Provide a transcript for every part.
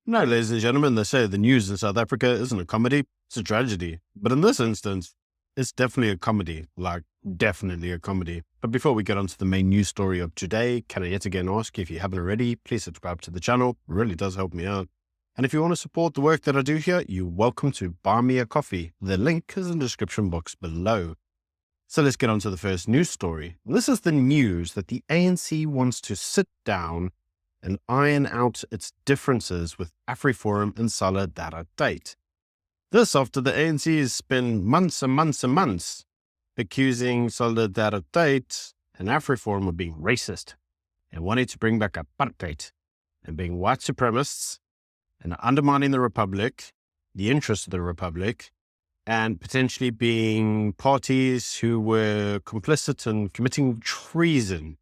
No, ladies and gentlemen, they say the news in South Africa isn't a comedy, it's a tragedy. But in this instance, it's definitely a comedy, like definitely a comedy. But before we get on to the main news story of today, can I yet again ask, if you haven't already, please subscribe to the channel. It really does help me out. And if you want to support the work that I do here, you're welcome to buy me a coffee. The link is in the description box below. So let's get on to the first news story. This is the news that the ANC wants to sit down and iron out its differences with Afriforum and Solidarity. This after the ANC has spent months and months and months accusing Solidarity and Afriforum of being racist and wanting to bring back apartheid and being white supremacists and undermining the Republic, the interests of the Republic, and potentially being parties who were complicit in committing treason.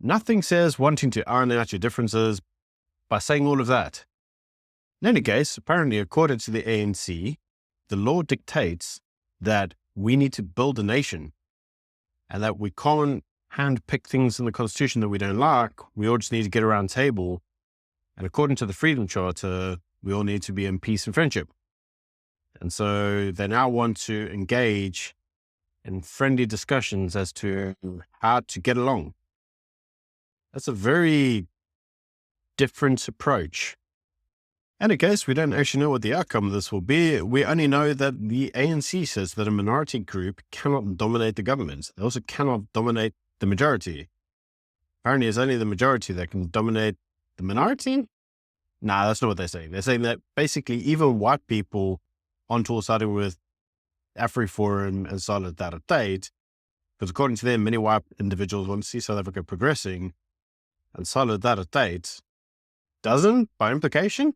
Nothing says wanting to iron out your differences by saying all of that. In any case, apparently, according to the ANC, the law dictates that we need to build a nation and that we can't handpick things in the Constitution that we don't like. We all just need to get around the table. And according to the Freedom Charter, we all need to be in peace and friendship. And so they now want to engage in friendly discussions as to how to get along. That's a very different approach. In any case, we don't actually know what the outcome of this will be. We only know that the ANC says that a minority group cannot dominate the government. They also cannot dominate the majority. Apparently, it's only the majority that can dominate the minority. Nah, that's not what they're saying. They're saying that basically even white people aren't all siding with Afriforum and Solidarity, because according to them, many white individuals want to see South Africa progressing, and Solidarity doesn't, by implication.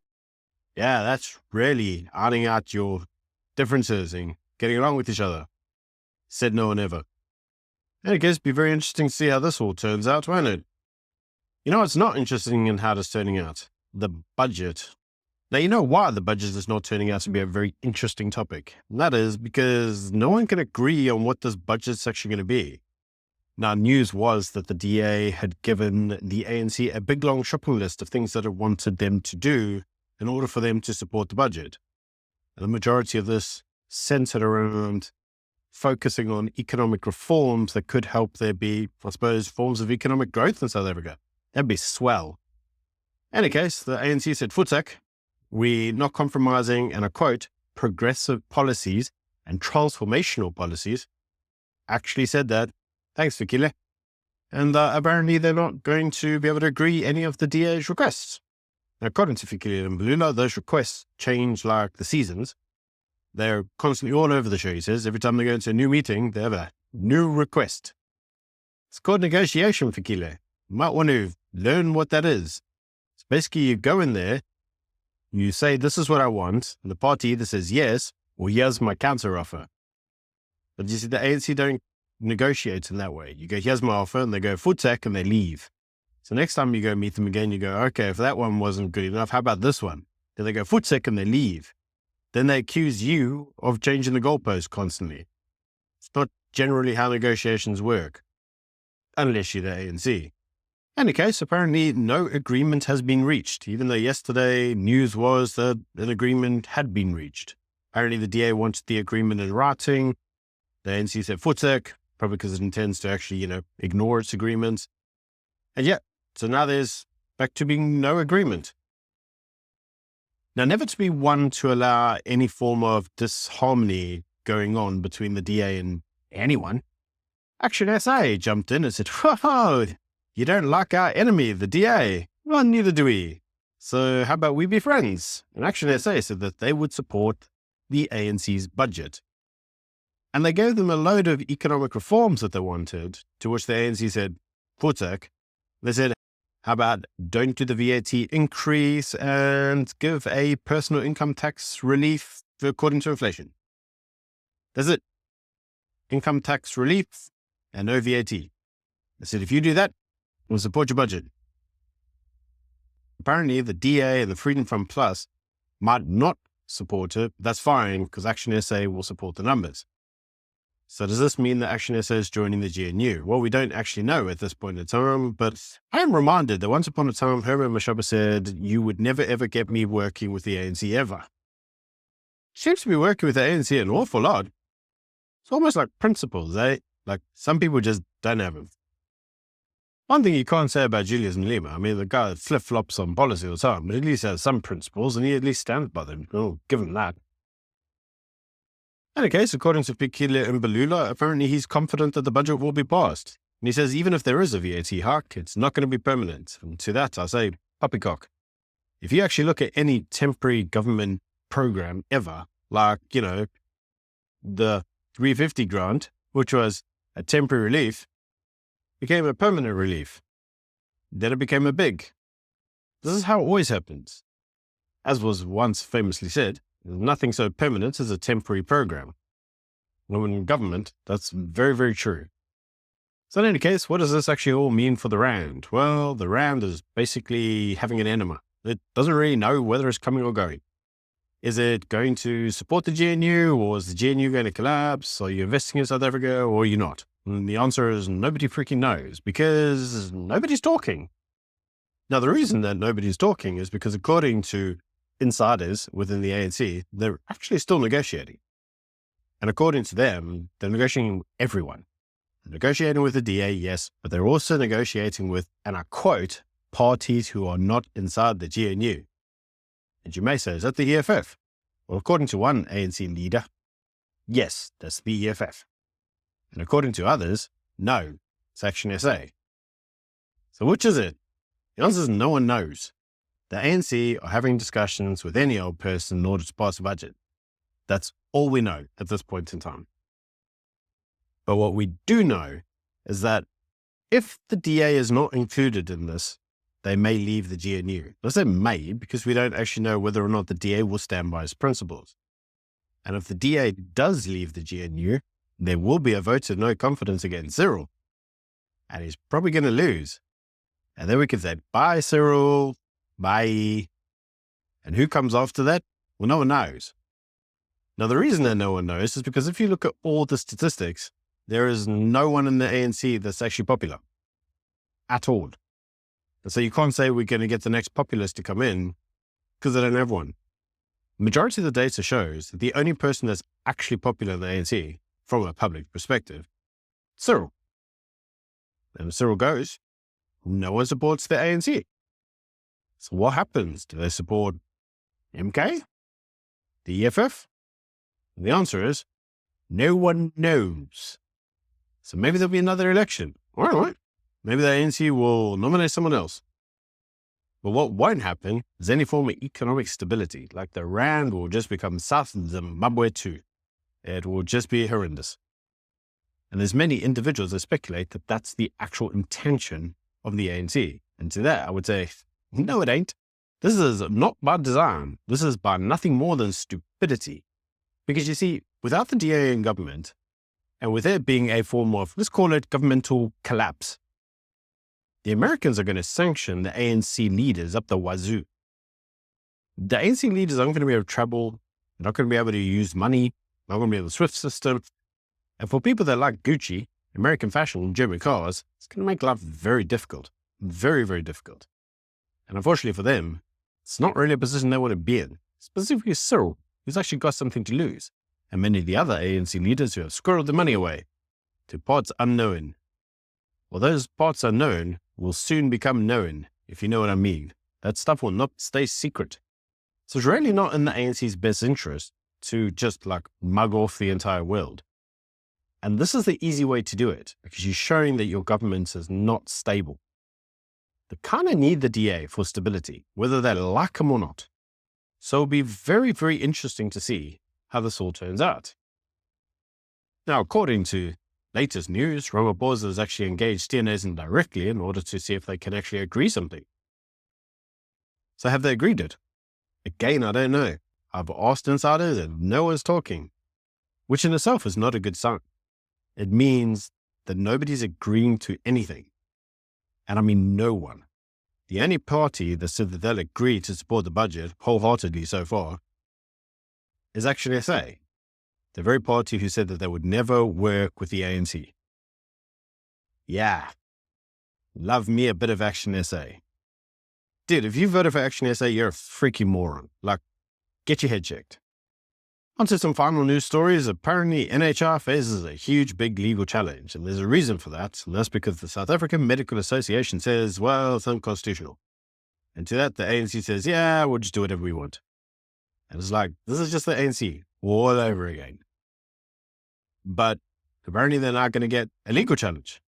Yeah, that's really ironing out your differences and getting along with each other. Said no one ever. And I guess it'd be very interesting to see how this all turns out, won't it? You know what's not interesting in how it's turning out? The budget. Now, you know why the budget is not turning out to be a very interesting topic. And that is because no one can agree on what this budget's actually going to be. Now, news was that the DA had given the ANC a big long shopping list of things that it wanted them to do in order for them to support the budget. And the majority of this centered around focusing on economic reforms that could help there be, I suppose, forms of economic growth in South Africa. That'd be swell. In any case, the ANC said, "Futek, we're not compromising," and I quote, "progressive policies and transformational policies." Actually said that. Thanks, Fikile. And apparently they're not going to be able to agree any of the DA's requests. Now, according to Fikile and Balula, those requests change like the seasons. They're constantly all over the show, he says. Every time they go into a new meeting, they have a new request. It's called negotiation, Fikile. You might want to learn what that is. So basically, you go in there, you say, "This is what I want," and the party either says yes, or "Here's my counter offer." But you see, the ANC don't negotiate in that way. You go, "Here's my offer," and they go, "Futek," and they leave. So next time you go meet them again, you go, "Okay, if that one wasn't good enough, how about this one?" Then they go, "Futek," and they leave. Then they accuse you of changing the goalpost constantly. It's not generally how negotiations work, unless you're the ANC. In any case, apparently no agreement has been reached, even though yesterday news was that an agreement had been reached. Apparently the DA wanted the agreement in writing. The ANC said Futek, probably because it intends to actually, ignore its agreements. And yeah, so now there's back to being no agreement. Now, never to be one to allow any form of disharmony going on between the DA and anyone. Action SA jumped in and said, "Whoa, you don't like our enemy, the DA? Well, neither do we. So how about we be friends?" And Action SA said that they would support the ANC's budget. And they gave them a load of economic reforms that they wanted, to which the ANC said, "Futek." They said, "How about don't do the VAT increase and give a personal income tax relief according to inflation?" That's it. Income tax relief and no VAT. They said, if you do that, we'll support your budget. Apparently, the DA and the Freedom Front Plus might not support it. That's fine, because Action SA will support the numbers. So does this mean that Action SA is joining the GNU? Well, we don't actually know at this point in time, but I am reminded that once upon a time, Herman Mashaba said, "You would never ever get me working with the ANC ever." Seems to be working with the ANC an awful lot. It's almost like principles, eh? Like some people just don't have them. One thing you can't say about Julius Malema, I mean, the guy flip-flops on policy all the time, but at least has some principles and he at least stands by them. Oh, give him that. In any case, according to Fikile Mbalula, apparently he's confident that the budget will be passed. And he says even if there is a VAT hike, it's not going to be permanent. And to that, I say, poppycock. If you actually look at any temporary government program ever, like, the 350 grant, which was a temporary relief, became a permanent relief. Then it became a big. This is how it always happens. As was once famously said, there's nothing so permanent as a temporary program. And in government, that's very, very true. So in any case, what does this actually all mean for the Rand? Well, the Rand is basically having an enema. It doesn't really know whether it's coming or going. Is it going to support the GNU, or is the GNU going to collapse? Are you investing in South Africa, or are you not? And the answer is nobody freaking knows, because nobody's talking. Now, the reason that nobody's talking is because according to insiders within the ANC, they're actually still negotiating. And according to them, they're negotiating with everyone. They're negotiating with the DA, yes, but they're also negotiating with, and I quote, parties who are not inside the GNU. And you may say, is that the EFF? Well, according to one ANC leader, yes, that's the EFF. And according to others, no, it's Action SA. So which is it? The answer is no one knows. The ANC are having discussions with any old person in order to pass a budget. That's all we know at this point in time. But what we do know is that if the DA is not included in this, they may leave the GNU. I say may because we don't actually know whether or not the DA will stand by his principles. And if the DA does leave the GNU, there will be a vote of no confidence against Cyril. And he's probably going to lose. And then we can say, bye, Cyril. Bye. And who comes after that? Well, no one knows. Now, the reason that no one knows is because if you look at all the statistics, there is no one in the ANC that's actually popular at all. And so you can't say we're going to get the next populist to come in because they don't have one. The majority of the data shows that the only person that's actually popular in the ANC from a public perspective, Cyril. And if Cyril goes, no one supports the ANC. So what happens? Do they support MK? The EFF? And the answer is, no one knows. So maybe there'll be another election. All right. Maybe the ANC will nominate someone else. But what won't happen is any form of economic stability, like the Rand will just become South Zimbabwe too. It will just be horrendous. And there's many individuals that speculate that that's the actual intention of the ANC. And to that, I would say, no, it ain't. This is not by design. This is by nothing more than stupidity. Because you see, without the DA in government, and with it being a form of, let's call it governmental collapse, the Americans are going to sanction the ANC leaders up the wazoo. The ANC leaders aren't going to be able to travel. They're not going to be able to use money. They're not going to be able to SWIFT system. And for people that like Gucci, American fashion, German cars, it's going to make life very difficult. Very, very difficult. And unfortunately for them, it's not really a position they want to be in. Specifically Cyril, who's actually got something to lose. And many of the other ANC leaders who have squirreled the money away to parts unknown. Well, those parts unknown will soon become known, if you know what I mean. That stuff will not stay secret. So it's really not in the ANC's best interest to just mug off the entire world. And this is the easy way to do it, because you're showing that your government is not stable. They kind of need the DA for stability, whether they like him or not. So it'll be very, very interesting to see how this all turns out. Now, according to latest news, Ramaphosa has actually engaged TNAs directly in order to see if they can actually agree something. So have they agreed it? Again, I don't know. I've asked insiders and no one's talking, which in itself is not a good sign. It means that nobody's agreeing to anything. And I mean no one. The only party that said that they'll agree to support the budget wholeheartedly so far is Action SA. The very party who said that they would never work with the ANC. Yeah. Love me a bit of Action SA. Dude, if you voted for Action SA, you're a freaking moron. Like, get your head checked. On to some final news stories. Apparently, NHR faces a huge, big legal challenge, and there's a reason for that, and that's because the South African Medical Association says, well, it's unconstitutional. And to that, the ANC says, yeah, we'll just do whatever we want. And it's like, this is just the ANC all over again. But apparently, they're not going to get a legal challenge.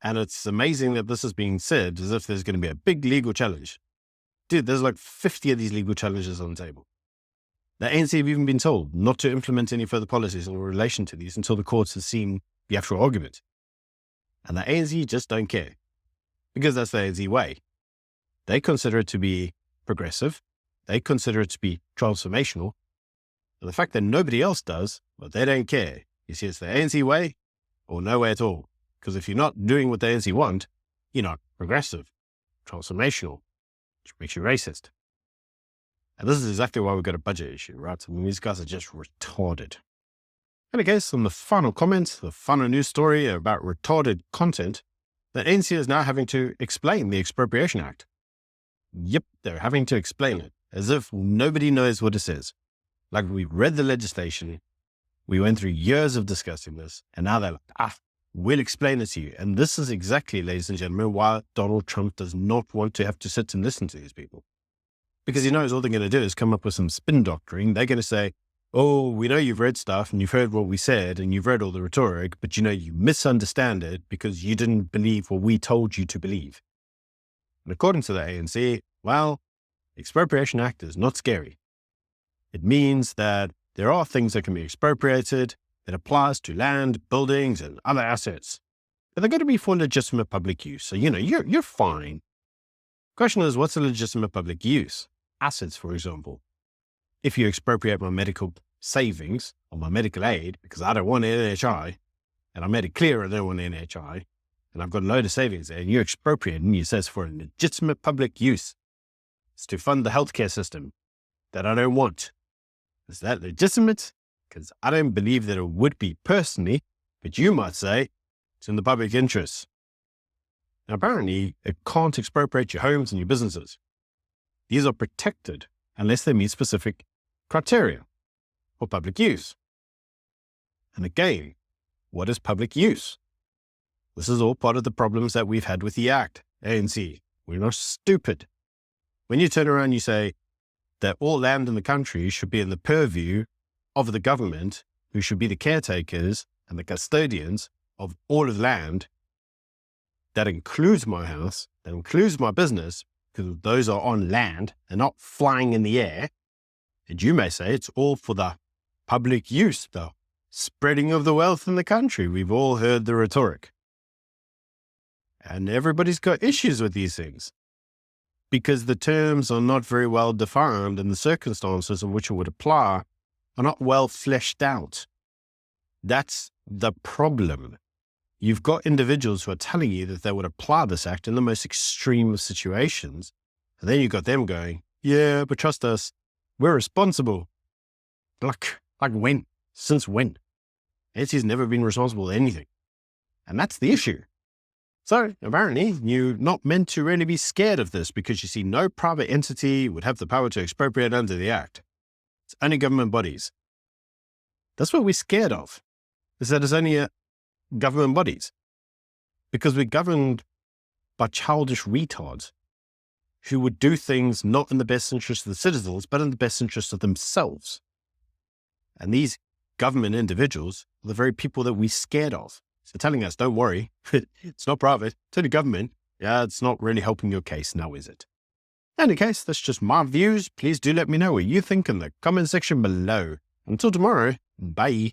And it's amazing that this is being said as if there's going to be a big legal challenge. Dude, there's like 50 of these legal challenges on the table. The ANC have even been told not to implement any further policies in relation to these until the courts have seen the actual argument. And the ANC just don't care. Because that's the ANC way. They consider it to be progressive. They consider it to be transformational. And the fact that nobody else does, but they don't care. You see, it's the ANC way or no way at all. Because if you're not doing what the ANC want, you're not progressive, transformational, which makes you racist. And this is exactly why we've got a budget issue, right? I mean, these guys are just retarded. And I guess on the final comment, the final news story about retarded content, the ANC is now having to explain the Expropriation Act. Yep, they're having to explain it, as if nobody knows what it says. Like, we read the legislation, we went through years of discussing this, and now they're like, we'll explain it to you. And this is exactly, ladies and gentlemen, why Donald Trump does not want to have to sit and listen to these people. Because he knows all they're going to do is come up with some spin doctoring. They're going to say, oh, we know you've read stuff and you've heard what we said and you've read all the rhetoric, but you misunderstand it because you didn't believe what we told you to believe. And according to the ANC, well, the Expropriation Act is not scary. It means that there are things that can be expropriated. It applies to land, buildings, and other assets. But they're going to be for legitimate public use. So, you're fine. Question is, what's a legitimate public use? Assets, for example. If you expropriate my medical savings or my medical aid because I don't want NHI, and I made it clear I don't want NHI, and I've got a load of savings there, and you expropriate and you say it's for a legitimate public use. It's to fund the healthcare system that I don't want. Is that legitimate? Because I don't believe that it would be personally, but you might say it's in the public interest. Now, apparently, it can't expropriate your homes and your businesses. These are protected unless they meet specific criteria for public use. And again, what is public use? This is all part of the problems that we've had with the Act, ANC. We're not stupid. When you turn around and you say that all land in the country should be in the purview of the government, who should be the caretakers and the custodians of all of the land, that includes my house, that includes my business, because those are on land and not flying in the air. And you may say it's all for the public use, the spreading of the wealth in the country. We've all heard the rhetoric. And everybody's got issues with these things because the terms are not very well defined and the circumstances in which it would apply are not well fleshed out. That's the problem. You've got individuals who are telling you that they would apply this act in the most extreme of situations. And then you've got them going, yeah, but trust us, we're responsible. Like when? Since when? ANC's never been responsible for anything. And that's the issue. So apparently you're not meant to really be scared of this because you see no private entity would have the power to expropriate under the act. It's only government bodies. That's what we're scared of, is that it's only government bodies. Because we're governed by childish retards who would do things not in the best interest of the citizens, but in the best interest of themselves. And these government individuals are the very people that we're scared of. So telling us, don't worry, it's not private, it's only government. Yeah, it's not really helping your case now, is it? In any case, that's just my views. Please do let me know what you think in the comment section below. Until tomorrow, bye.